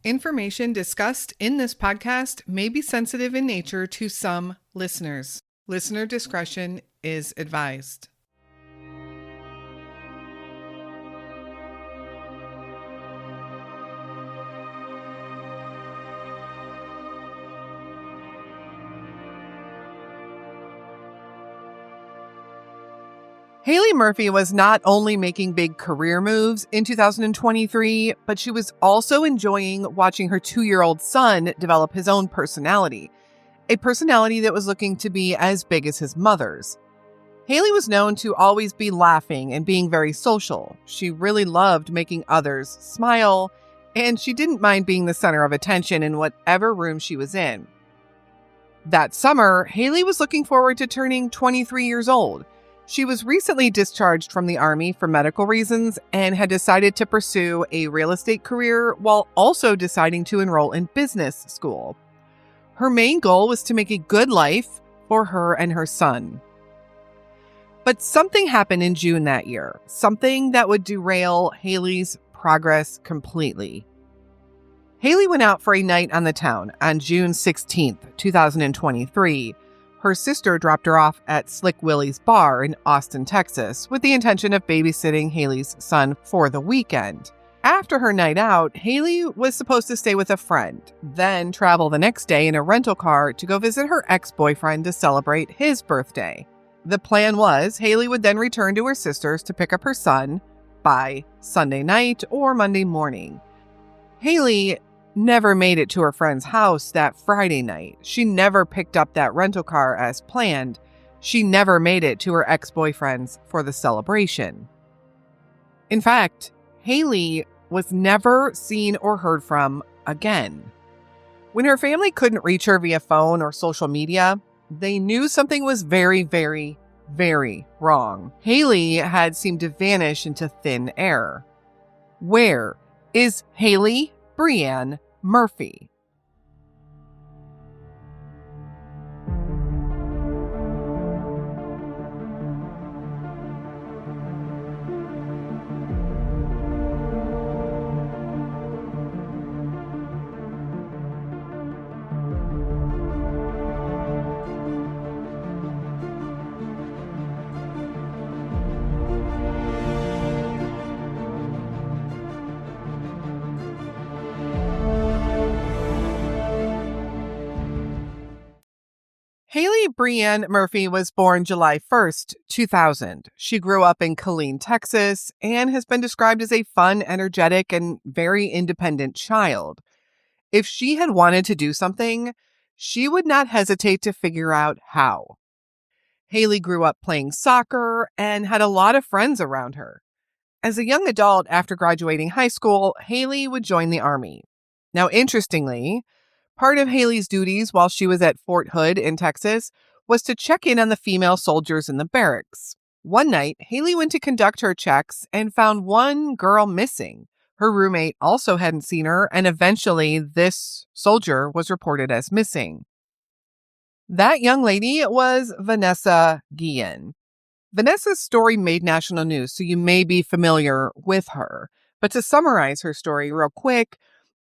Information discussed in this podcast may be sensitive in nature to some listeners. Listener discretion is advised. Haleigh Murphy was not only making big career moves in 2023, but she was also enjoying watching her 2-year-old son develop his own personality, a personality that was looking to be as big as his mother's. Haleigh was known to always be laughing and being very social. She really loved making others smile, and she didn't mind being the center of attention in whatever room she was in. That summer, Haleigh was looking forward to turning 23 years old. She was recently discharged from the Army for medical reasons and had decided to pursue a real estate career while also deciding to enroll in business school. Her main goal was to make a good life for her and her son. But something happened in June that year, something that would derail Haleigh's progress completely. Haleigh went out for a night on the town on June 16th, 2023. Her sister dropped her off at Slick Willie's bar in Austin, Texas, with the intention of babysitting Haleigh's son for the weekend. After her night out, Haleigh was supposed to stay with a friend, then travel the next day in a rental car to go visit her ex-boyfriend to celebrate his birthday. The plan was Haleigh would then return to her sister's to pick up her son by Sunday night or Monday morning. Haleigh never made it to her friend's house that Friday night. She never picked up that rental car as planned. She never made it to her ex-boyfriend's for the celebration. In fact, Haleigh was never seen or heard from again. When her family couldn't reach her via phone or social media, they knew something was very, very, very wrong. Haleigh had seemed to vanish into thin air. Where is Haleigh Breann Murphy? Haleigh Breann Murphy was born July 1st, 2000. She grew up in Killeen, Texas, and has been described as a fun, energetic, and very independent child. If she had wanted to do something, she would not hesitate to figure out how. Haleigh grew up playing soccer and had a lot of friends around her. As a young adult after graduating high school, Haleigh would join the Army. Now, interestingly, part of Haleigh's duties while she was at Fort Hood in Texas was to check in on the female soldiers in the barracks. One night, Haleigh went to conduct her checks and found one girl missing. Her roommate also hadn't seen her, and eventually this soldier was reported as missing. That young lady was Vanessa Guillen. Vanessa's story made national news, so you may be familiar with her. But to summarize her story real quick,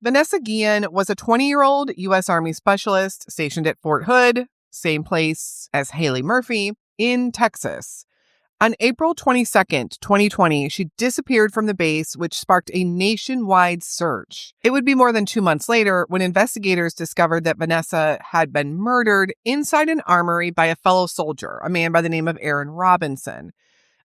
Vanessa Guillen was a 20-year-old U.S. Army specialist stationed at Fort Hood, same place as Haleigh Murphy, in Texas. On April 22nd, 2020, she disappeared from the base, which sparked a nationwide search. It would be more than 2 months later when investigators discovered that Vanessa had been murdered inside an armory by a fellow soldier, a man by the name of Aaron Robinson.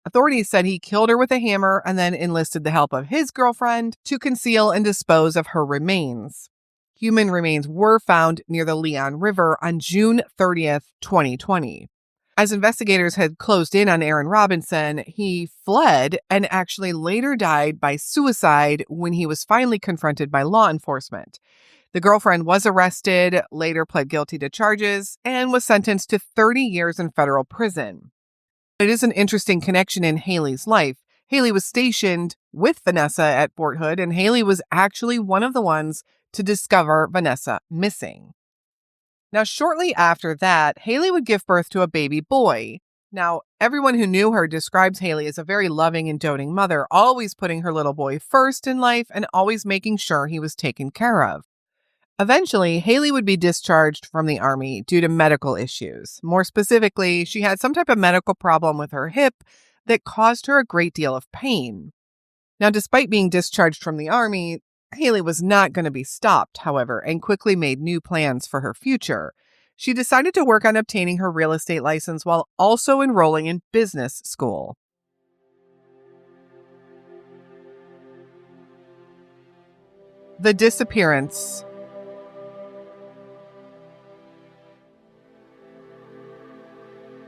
Authorities said he killed her with a hammer and then enlisted the help of his girlfriend to conceal and dispose of her remains. Human remains were found near the Leon River on June 30th, 2020. As investigators had closed in on Aaron Robinson, he fled and actually later died by suicide when he was finally confronted by law enforcement. The girlfriend was arrested, later pled guilty to charges, and was sentenced to 30 years in federal prison. It is an interesting connection in Haleigh's life. Haleigh was stationed with Vanessa at Fort Hood, and Haleigh was actually one of the ones to discover Vanessa missing. Now, shortly after that, Haleigh would give birth to a baby boy. Now, everyone who knew her describes Haleigh as a very loving and doting mother, always putting her little boy first in life and always making sure he was taken care of. Eventually, Haleigh would be discharged from the Army due to medical issues. More specifically, she had some type of medical problem with her hip that caused her a great deal of pain. Now, despite being discharged from the Army, Haleigh was not going to be stopped, however, and quickly made new plans for her future. She decided to work on obtaining her real estate license while also enrolling in business school. The disappearance.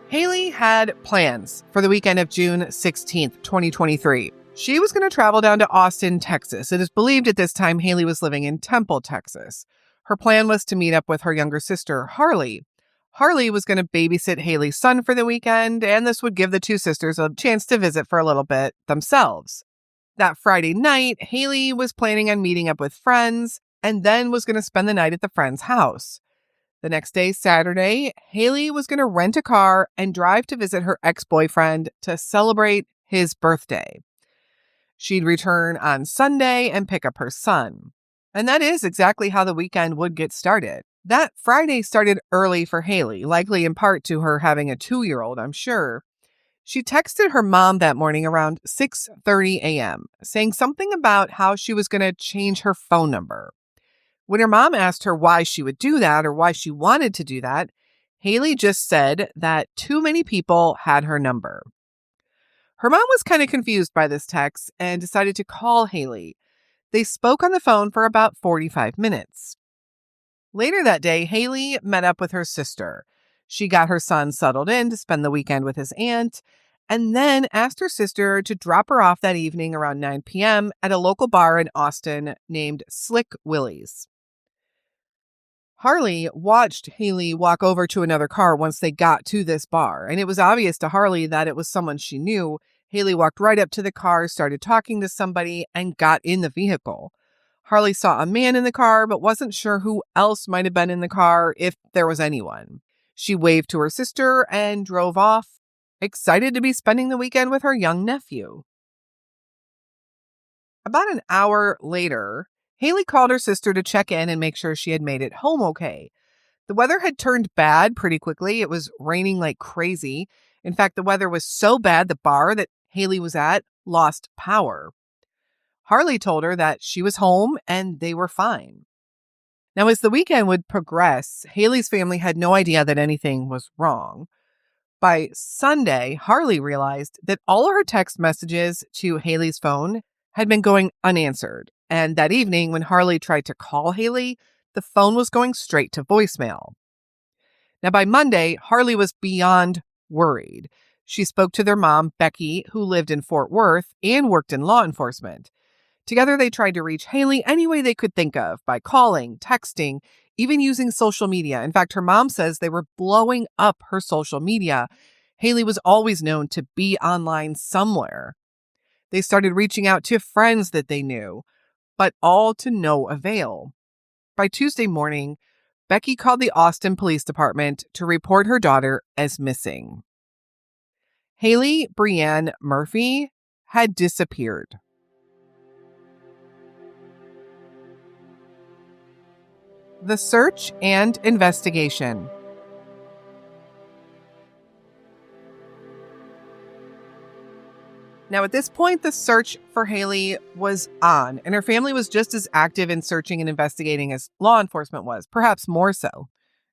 Haleigh had plans for the weekend of June 16th, 2023. She was going to travel down to Austin, Texas. It is believed at this time Haleigh was living in Temple, Texas. Her plan was to meet up with her younger sister, Haleigh. Haleigh was going to babysit Haleigh's son for the weekend, and this would give the two sisters a chance to visit for a little bit themselves. That Friday night, Haleigh was planning on meeting up with friends and then was going to spend the night at the friend's house. The next day, Saturday, Haleigh was going to rent a car and drive to visit her ex-boyfriend to celebrate his birthday. She'd return on Sunday and pick up her son. And that is exactly how the weekend would get started. That Friday started early for Haleigh, likely in part to her having a 2-year-old, I'm sure. She texted her mom that morning around 6:30 a.m., saying something about how she was going to change her phone number. When her mom asked her why she would do that or why she wanted to do that, Haleigh just said that too many people had her number. Her mom was kind of confused by this text and decided to call Haleigh. They spoke on the phone for about 45 minutes. Later that day, Haleigh met up with her sister. She got her son settled in to spend the weekend with his aunt, and then asked her sister to drop her off that evening around 9 p.m. at a local bar in Austin named Slick Willie's. Haleigh watched Haleigh walk over to another car once they got to this bar, and it was obvious to Haleigh that it was someone she knew. Haleigh walked right up to the car, started talking to somebody, and got in the vehicle. Haleigh saw a man in the car, but wasn't sure who else might have been in the car, if there was anyone. She waved to her sister and drove off, excited to be spending the weekend with her young nephew. About an hour later, Haleigh called her sister to check in and make sure she had made it home okay. The weather had turned bad pretty quickly. It was raining like crazy. In fact, the weather was so bad the bar that Haleigh was at lost power. Haleigh told her that she was home and they were fine. Now, as the weekend would progress, Haleigh's family had no idea that anything was wrong. By Sunday, Haleigh realized that all of her text messages to Haleigh's phone had been going unanswered. And that evening, when Haleigh tried to call Haleigh, the phone was going straight to voicemail. Now, by Monday, Haleigh was beyond worried. She spoke to their mom, Becky, who lived in Fort Worth and worked in law enforcement. Together, they tried to reach Haleigh any way they could think of, by calling, texting, even using social media. In fact, her mom says they were blowing up her social media. Haleigh was always known to be online somewhere. They started reaching out to friends that they knew, but all to no avail. By Tuesday morning, Becky called the Austin Police Department to report her daughter as missing. Haleigh Breann Murphy had disappeared. The search and investigation. Now, at this point, the search for Haleigh was on, and her family was just as active in searching and investigating as law enforcement was, perhaps more so.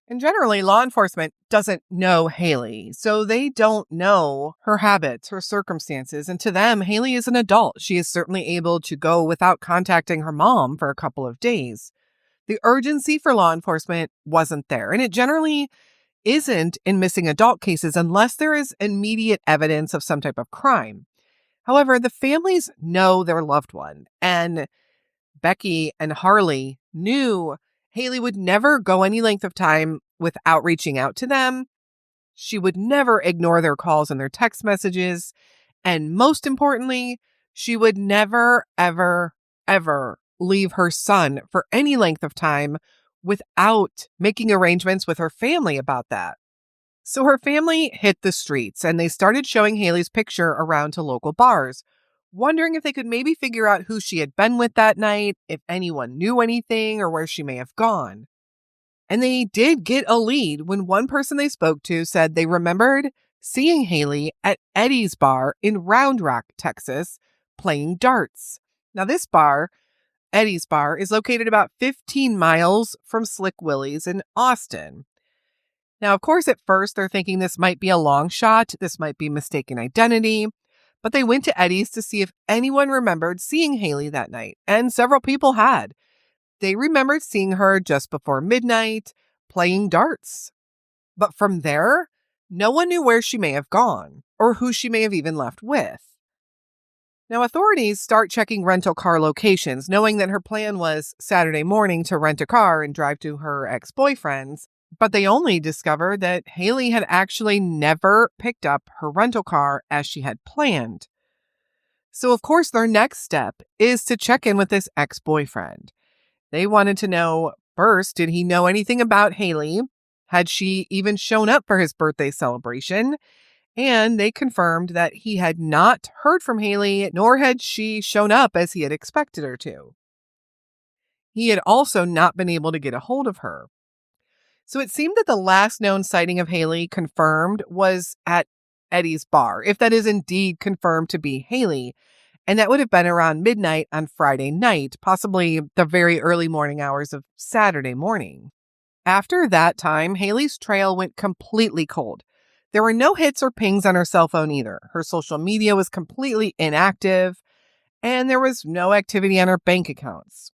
And generally, law enforcement doesn't know Haleigh, so they don't know her habits, her circumstances, and to them, Haleigh is an adult. She is certainly able to go without contacting her mom for a couple of days. The urgency for law enforcement wasn't there, and it generally isn't in missing adult cases unless there is immediate evidence of some type of crime. However, the families know their loved one, and Becky and Haleigh knew Haleigh would never go any length of time without reaching out to them. She would never ignore their calls and their text messages. And most importantly, she would never, ever, ever leave her son for any length of time without making arrangements with her family about that. So her family hit the streets and they started showing Haley's picture around to local bars, wondering if they could maybe figure out who she had been with that night, if anyone knew anything, or where she may have gone. And they did get a lead when one person they spoke to said they remembered seeing Haleigh at Eddie's bar in Round Rock, Texas, playing darts. Now, this bar, Eddie's bar, is located about 15 miles from Slick Willie's in Austin. Now, of course, at first they're thinking this might be a long shot, this might be mistaken identity, but they went to Eddie's to see if anyone remembered seeing Haleigh that night, and several people had. They remembered seeing her just before midnight, playing darts. But from there, no one knew where she may have gone, or who she may have even left with. Now, authorities start checking rental car locations, knowing that her plan was Saturday morning to rent a car and drive to her ex-boyfriend's, but they only discovered that Haleigh had actually never picked up her rental car as she had planned. So, of course, their next step is to check in with this ex-boyfriend. They wanted to know, first, did he know anything about Haleigh? Had she even shown up for his birthday celebration? And they confirmed that he had not heard from Haleigh, nor had she shown up as he had expected her to. He had also not been able to get a hold of her. So it seemed that the last known sighting of Haleigh confirmed was at Eddie's bar, if that is indeed confirmed to be Haleigh. And that would have been around midnight on Friday night, possibly the very early morning hours of Saturday morning. After that time, Haleigh's trail went completely cold. There were no hits or pings on her cell phone either. Her social media was completely inactive, and there was no activity on her bank accounts.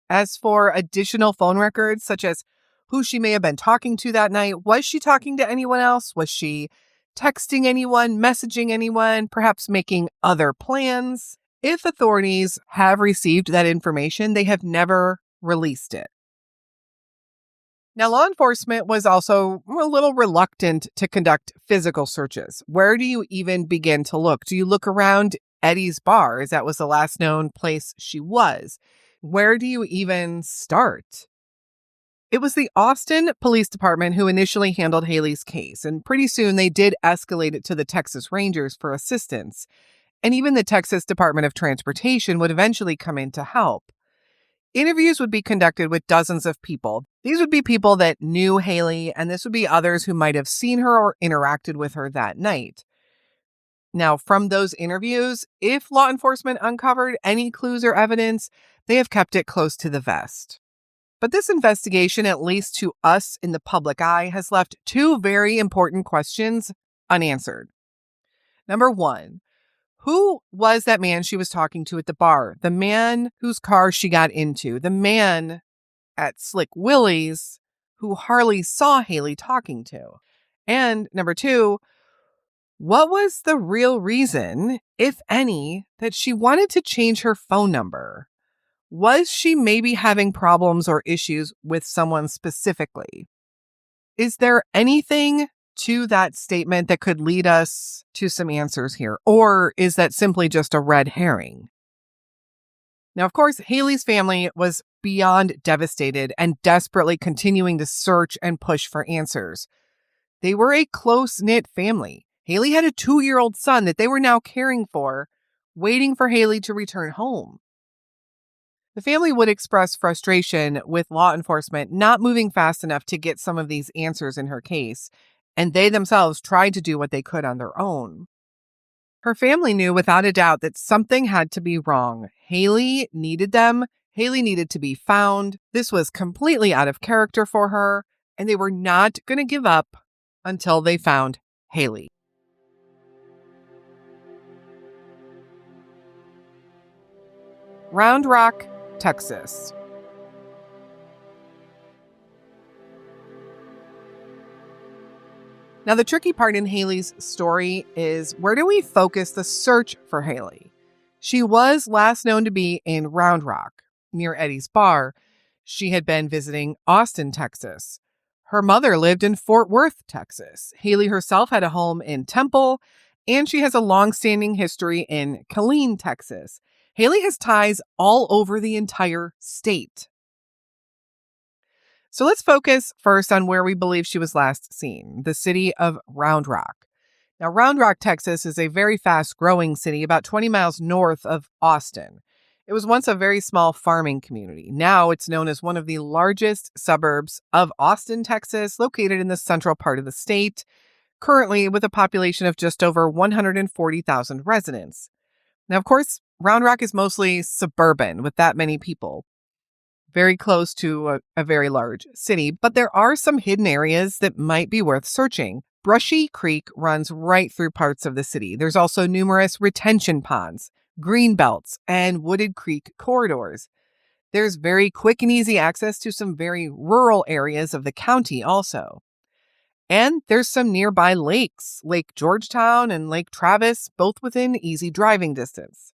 As for additional phone records, such as who she may have been talking to that night, was she talking to anyone else? Was she texting anyone, messaging anyone, perhaps making other plans? If authorities have received that information, they have never released it. Now, law enforcement was also a little reluctant to conduct physical searches. Where do you even begin to look? Do you look around Eddie's bar, as that was the last known place she was? Where do you even start? It was the Austin Police Department who initially handled Haleigh's case, and pretty soon they did escalate it to the Texas Rangers for assistance. And even the Texas Department of Transportation would eventually come in to help. Interviews would be conducted with dozens of people. These would be people that knew Haleigh, and this would be others who might have seen her or interacted with her that night. Now, from those interviews, if law enforcement uncovered any clues or evidence, they have kept it close to the vest. But this investigation, at least to us in the public eye, has left two very important questions unanswered. Number one, who was that man she was talking to at the bar? The man whose car she got into? The man at Slick Willie's who Harley saw Haleigh talking to? And number two, what was the real reason, if any, that she wanted to change her phone number? Was she maybe having problems or issues with someone specifically? Is there anything to that statement that could lead us to some answers here? Or is that simply just a red herring? Now, of course, Haleigh's family was beyond devastated and desperately continuing to search and push for answers. They were a close-knit family. Haleigh had a 2-year-old son that they were now caring for, waiting for Haleigh to return home. The family would express frustration with law enforcement not moving fast enough to get some of these answers in her case, and they themselves tried to do what they could on their own. Her family knew without a doubt that something had to be wrong. Haleigh needed them. Haleigh needed to be found. This was completely out of character for her, and they were not going to give up until they found Haleigh. Round Rock, Texas. Now, the tricky part in Haleigh's story is, where do we focus the search for Haleigh? She was last known to be in Round Rock, near Eddie's bar. She had been visiting Austin, Texas. Her mother lived in Fort Worth, Texas. Haleigh herself had a home in Temple, and she has a long-standing history in Killeen, Texas. Haleigh has ties all over the entire state. So let's focus first on where we believe she was last seen, the city of Round Rock. Now, Round Rock, Texas is a very fast growing city about 20 miles north of Austin. It was once a very small farming community. Now it's known as one of the largest suburbs of Austin, Texas, located in the central part of the state, currently with a population of just over 140,000 residents. Now, of course, Round Rock is mostly suburban with that many people, very close to a very large city, but there are some hidden areas that might be worth searching. Brushy Creek runs right through parts of the city. There's also numerous retention ponds, green belts, and wooded creek corridors. There's very quick and easy access to some very rural areas of the county also. And there's some nearby lakes, Lake Georgetown and Lake Travis, both within easy driving distance.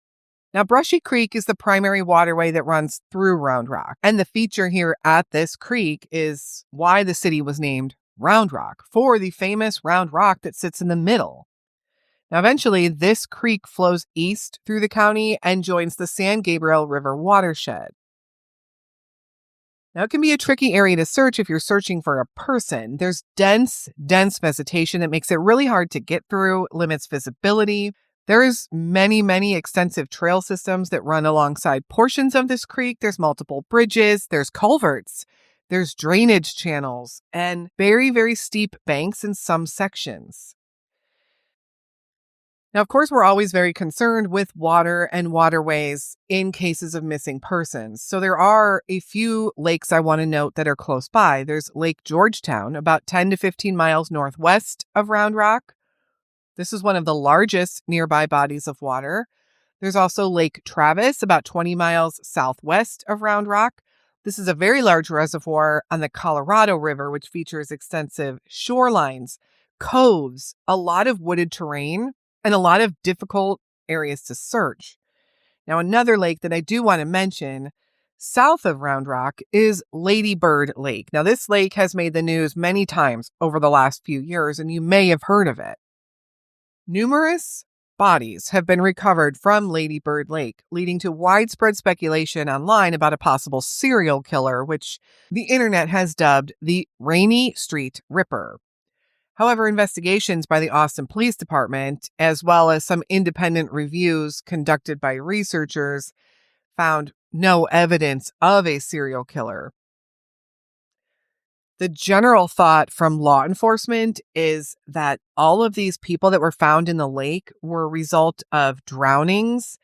Now, Brushy Creek is the primary waterway that runs through Round Rock. And the feature here at this creek is why the city was named Round Rock, for the famous round rock that sits in the middle. Now, eventually, this creek flows east through the county and joins the San Gabriel River watershed. Now, it can be a tricky area to search if you're searching for a person. There's dense vegetation that makes it really hard to get through, limits visibility. There's many extensive trail systems that run alongside portions of this creek. There's multiple bridges, there's culverts, there's drainage channels, and very steep banks in some sections. Now, of course, we're always very concerned with water and waterways in cases of missing persons. So there are a few lakes I want to note that are close by. There's Lake Georgetown, about 10 to 15 miles northwest of Round Rock. This is one of the largest nearby bodies of water. There's also Lake Travis, about 20 miles southwest of Round Rock. This is a very large reservoir on the Colorado River, which features extensive shorelines, coves, a lot of wooded terrain, and a lot of difficult areas to search. Now, another lake that I do want to mention south of Round Rock is Lady Bird Lake. Now, this lake has made the news many times over the last few years, and you may have heard of it. Numerous bodies have been recovered from Lady Bird Lake, leading to widespread speculation online about a possible serial killer, which the internet has dubbed the Rainy Street Ripper. However, investigations by the Austin Police Department, as well as some independent reviews conducted by researchers, found no evidence of a serial killer. The general thought from law enforcement is that all of these people that were found in the lake were a result of drownings,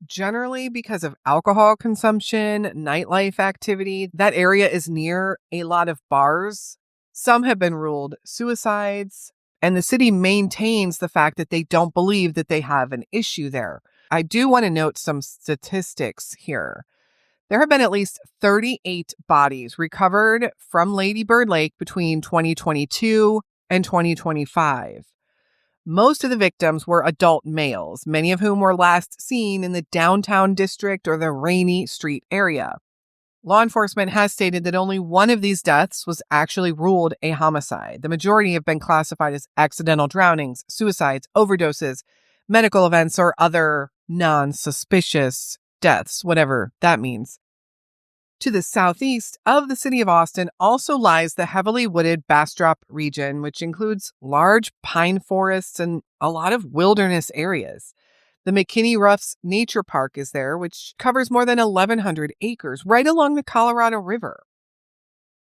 generally because of alcohol consumption, nightlife activity. That area is near a lot of bars. Some have been ruled suicides, and the city maintains the fact that they don't believe that they have an issue there. I do want to note some statistics here. There have been at least 38 bodies recovered from Lady Bird Lake between 2022 and 2025. Most of the victims were adult males, many of whom were last seen in the downtown district or the Rainy Street area. Law enforcement has stated that only one of these deaths was actually ruled a homicide. The majority have been classified as accidental drownings, suicides, overdoses, medical events, or other non-suspicious deaths, whatever that means. To the southeast of the city of Austin also lies the heavily wooded Bastrop region, which includes large pine forests and a lot of wilderness areas. The McKinney Ruffs Nature Park is there, which covers more than 1,100 acres right along the Colorado River.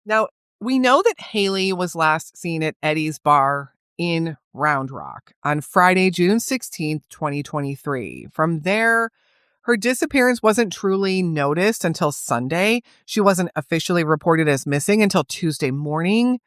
Now, we know that Haleigh was last seen at Eddie's Bar in Round Rock on Friday, June 16th, 2023. From there, her disappearance wasn't truly noticed until Sunday. She wasn't officially reported as missing until Tuesday morning.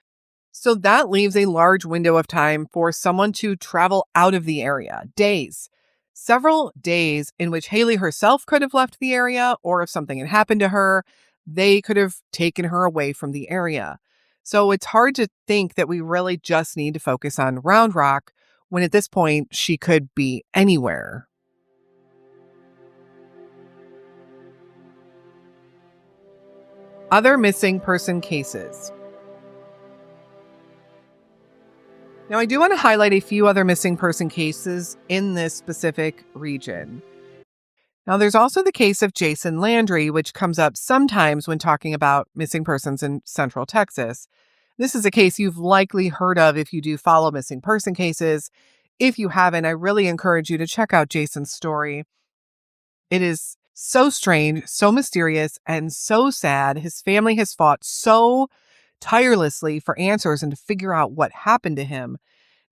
So that leaves a large window of time for someone to travel out of the area. Days. Several days in which Haleigh herself could have left the area, or if something had happened to her, they could have taken her away from the area. So it's hard to think that we really just need to focus on Round Rock when at this point she could be anywhere. Other missing person cases. Now, I do want to highlight a few other missing person cases in this specific region. Now, there's also the case of Jason Landry, which comes up sometimes when talking about missing persons in Central Texas. This is a case you've likely heard of if you do follow missing person cases. If you haven't, I really encourage you to check out Jason's story. It is so strange, so mysterious, and so sad. His family has fought so tirelessly for answers and to figure out what happened to him.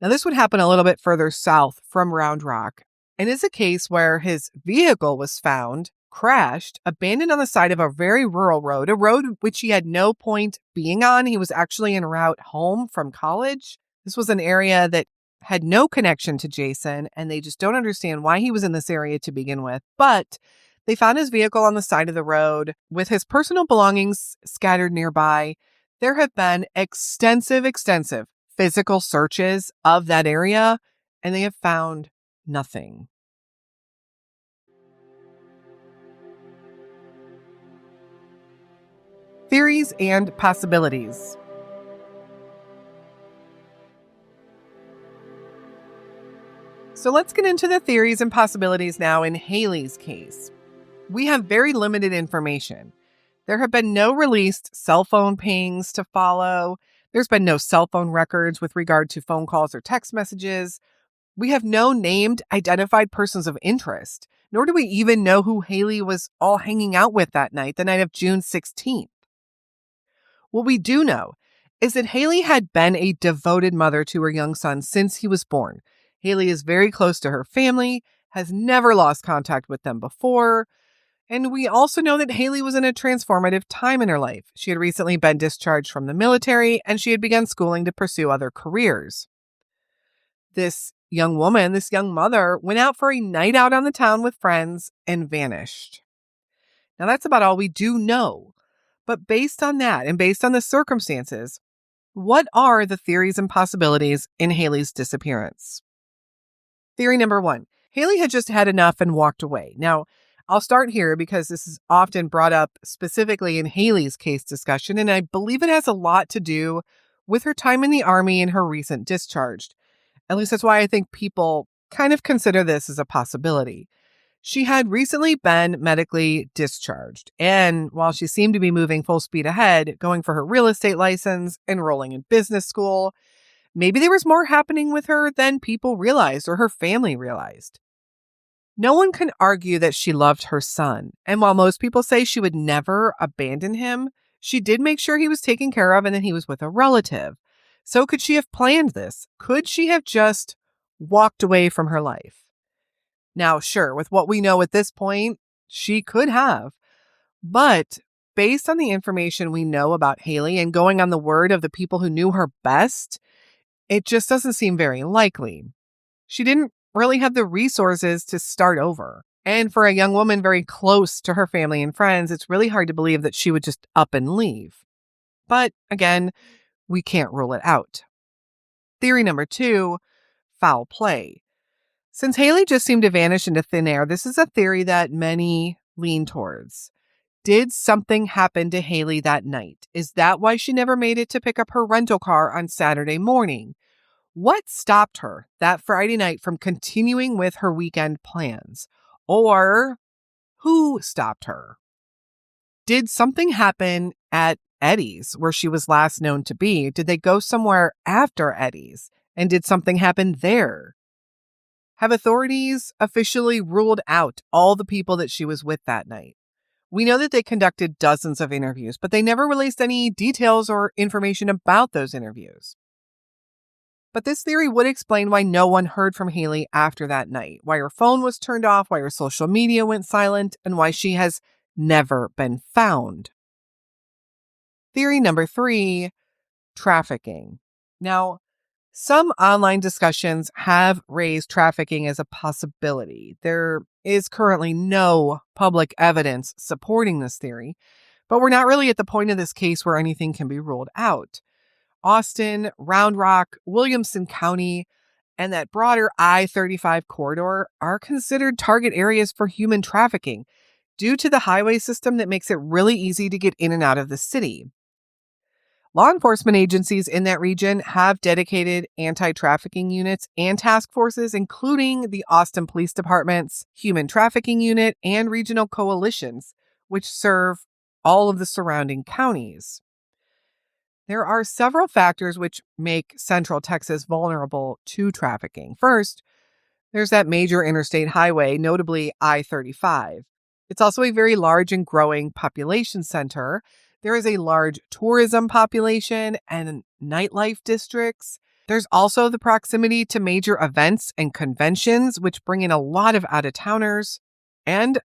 Now, this would happen a little bit further south from Round Rock, and is a case where his vehicle was found, crashed, abandoned on the side of a very rural road, a road which he had no point being on. He was actually en route home from college. This was an area that had no connection to Jason, and they just don't understand why he was in this area to begin with. But they found his vehicle on the side of the road with his personal belongings scattered nearby. There have been extensive physical searches of that area, and they have found nothing. Theories and possibilities. So let's get into the theories and possibilities now in Haleigh's case. We have very limited information. There have been no released cell phone pings to follow. There's been no cell phone records with regard to phone calls or text messages. We have no named identified persons of interest, nor do we even know who Haleigh was all hanging out with that night, the night of June 16th. What we do know is that Haleigh had been a devoted mother to her young son since he was born. Haleigh is very close to her family, has never lost contact with them before. And we also know that Haleigh was in a transformative time in her life. She had recently been discharged from the military, and she had begun schooling to pursue other careers. This young woman, this young mother, went out for a night out on the town with friends and vanished. Now, that's about all we do know. But based on that and based on the circumstances, what are the theories and possibilities in Haleigh's disappearance? Theory number one, Haleigh had just had enough and walked away. Now, I'll start here because this is often brought up specifically in Haleigh's case discussion, and I believe it has a lot to do with her time in the Army and her recent discharge. At least that's why I think people kind of consider this as a possibility. She had recently been medically discharged, and while she seemed to be moving full speed ahead, going for her real estate license, enrolling in business school, maybe there was more happening with her than people realized or her family realized. No one can argue that she loved her son, and while most people say she would never abandon him, she did make sure he was taken care of and that he was with a relative. So could she have planned this? Could she have just walked away from her life? Now, sure, with what we know at this point, she could have. But based on the information we know about Haleigh and going on the word of the people who knew her best, it just doesn't seem very likely. She didn't really have the resources to start over. And for a young woman very close to her family and friends, it's really hard to believe that she would just up and leave. But again, we can't rule it out. Theory number two, foul play. Since Haleigh just seemed to vanish into thin air, this is a theory that many lean towards. Did something happen to Haleigh that night? Is that why she never made it to pick up her rental car on Saturday morning? What stopped her that Friday night from continuing with her weekend plans? Or who stopped her? Did something happen at Eddie's, where she was last known to be? Did they go somewhere after Eddie's? And did something happen there? Have authorities officially ruled out all the people that she was with that night? We know that they conducted dozens of interviews, but they never released any details or information about those interviews. But this theory would explain why no one heard from Haleigh after that night, why her phone was turned off, why her social media went silent, and why she has never been found. Theory number three, trafficking. Now, some online discussions have raised trafficking as a possibility. There is currently no public evidence supporting this theory, but we're not really at the point of this case where anything can be ruled out. Austin, Round Rock, Williamson County, and that broader I-35 corridor are considered target areas for human trafficking due to the highway system that makes it really easy to get in and out of the city. Law enforcement agencies in that region have dedicated anti trafficking units and task forces, including the Austin Police Department's Human Trafficking Unit and regional coalitions, which serve all of the surrounding counties. There are several factors which make Central Texas vulnerable to trafficking. First, there's that major interstate highway, notably I-35. It's also a very large and growing population center. There is a large tourism population and nightlife districts. There's also the proximity to major events and conventions, which bring in a lot of out-of-towners, and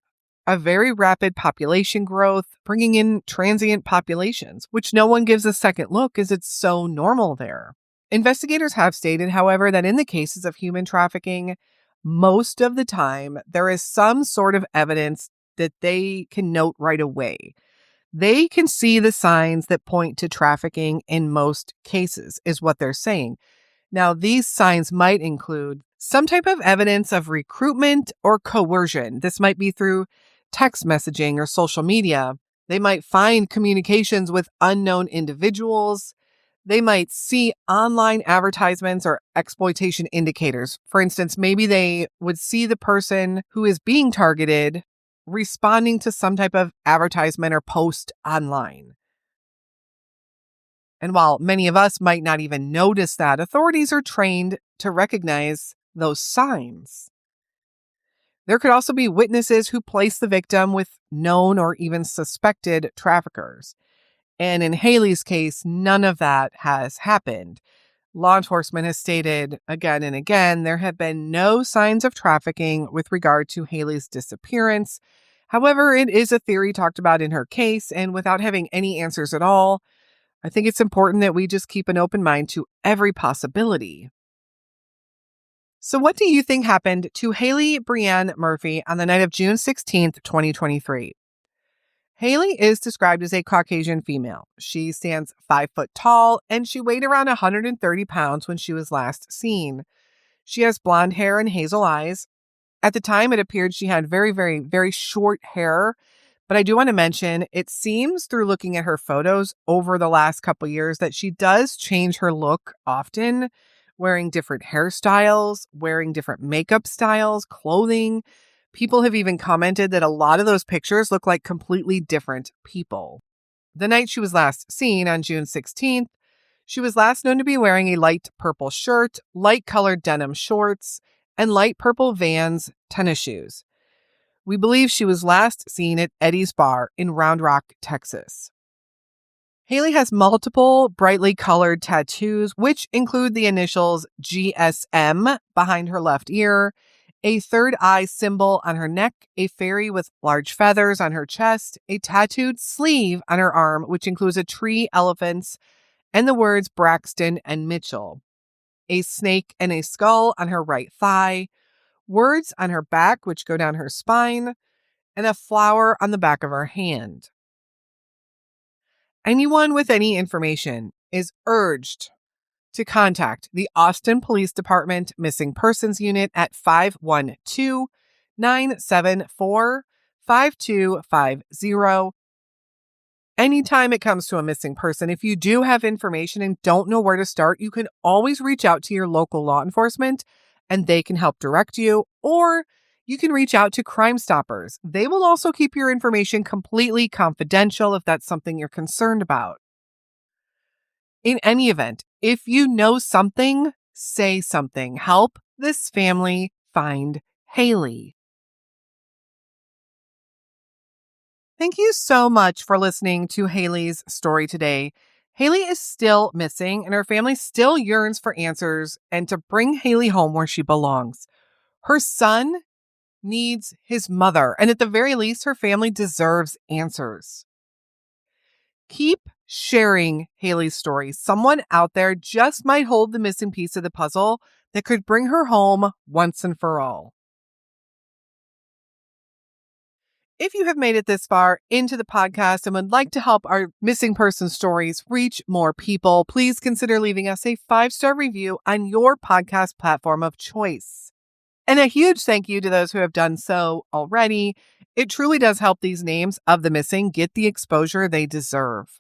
a very rapid population growth, bringing in transient populations, which no one gives a second look as it's so normal there. Investigators have stated, however, that in the cases of human trafficking, most of the time there is some sort of evidence that they can note right away. They can see the signs that point to trafficking in most cases, is what they're saying. Now, these signs might include some type of evidence of recruitment or coercion. This might be through text messaging or social media. They might find communications with unknown individuals. They might see online advertisements or exploitation indicators. For instance, maybe they would see the person who is being targeted responding to some type of advertisement or post online. And while many of us might not even notice that, authorities are trained to recognize those signs. There could also be witnesses who place the victim with known or even suspected traffickers. And in Haleigh's case, none of that has happened. Law enforcement has stated again and again there have been no signs of trafficking with regard to Haleigh's disappearance. However, it is a theory talked about in her case, and without having any answers at all, I think it's important that we just keep an open mind to every possibility. So what do you think happened to Haleigh Breann Murphy on the night of June 16th, 2023? Haleigh is described as a Caucasian female. She stands 5 foot tall, and she weighed around 130 pounds when she was last seen. She has blonde hair and hazel eyes. At the time, it appeared she had very, very, very short hair. But I do want to mention, it seems through looking at her photos over the last couple years that she does change her look often, wearing different hairstyles, wearing different makeup styles, clothing. People have even commented that a lot of those pictures look like completely different people. The night she was last seen on June 16th, she was last known to be wearing a light purple shirt, light colored denim shorts, and light purple Vans tennis shoes. We believe she was last seen at Eddie's Bar in Round Rock, Texas. Haleigh has multiple brightly colored tattoos, which include the initials GSM behind her left ear, a third eye symbol on her neck, a fairy with large feathers on her chest, a tattooed sleeve on her arm, which includes a tree, elephants, and the words Braxton and Mitchell, a snake and a skull on her right thigh, words on her back, which go down her spine, and a flower on the back of her hand. Anyone with any information is urged to contact the Austin Police Department Missing Persons Unit at 512-974-5250. Anytime it comes to a missing person, if you do have information and don't know where to start, you can always reach out to your local law enforcement and they can help direct you, or you can reach out to Crime Stoppers. They will also keep your information completely confidential if that's something you're concerned about. In any event, if you know something, say something. Help this family find Haleigh. Thank you so much for listening to Haleigh's story today. Haleigh is still missing, and her family still yearns for answers and to bring Haleigh home where she belongs. Her son needs his mother, and at the very least, her family deserves answers. Keep sharing Haleigh's story. Someone out there just might hold the missing piece of the puzzle that could bring her home once and for all. If you have made it this far into the podcast and would like to help our missing person stories reach more people, please consider leaving us a 5-star review on your podcast platform of choice. And a huge thank you to those who have done so already. It truly does help these names of the missing get the exposure they deserve.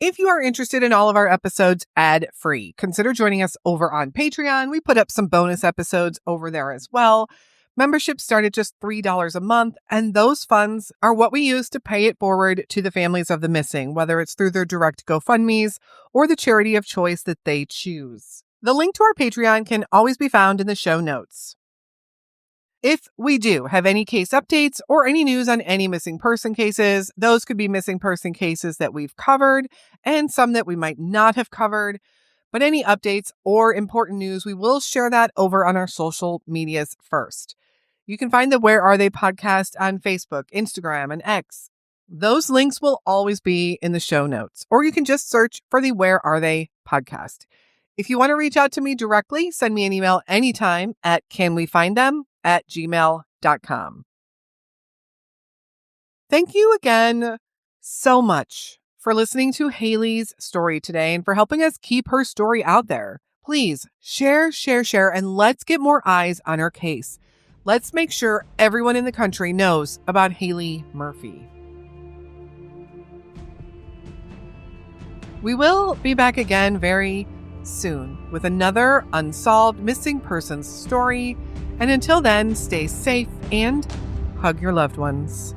If you are interested in all of our episodes ad-free, consider joining us over on Patreon. We put up some bonus episodes over there as well. Memberships start at just $3 a month, and those funds are what we use to pay it forward to the families of the missing, whether it's through their direct GoFundMes or the charity of choice that they choose. The link to our Patreon can always be found in the show notes. If we do have any case updates or any news on any missing person cases, those could be missing person cases that we've covered and some that we might not have covered. But any updates or important news, we will share that over on our social medias first. You can find the Where Are They podcast on Facebook, Instagram, and X. Those links will always be in the show notes, or you can just search for the Where Are They podcast. If you want to reach out to me directly, send me an email anytime at canwefindthem@gmail.com. Thank you again so much for listening to Haleigh's story today and for helping us keep her story out there. Please share, and let's get more eyes on her case. Let's make sure everyone in the country knows about Haleigh Murphy. We will be back again very soon with another unsolved missing persons story. And until then, stay safe and hug your loved ones.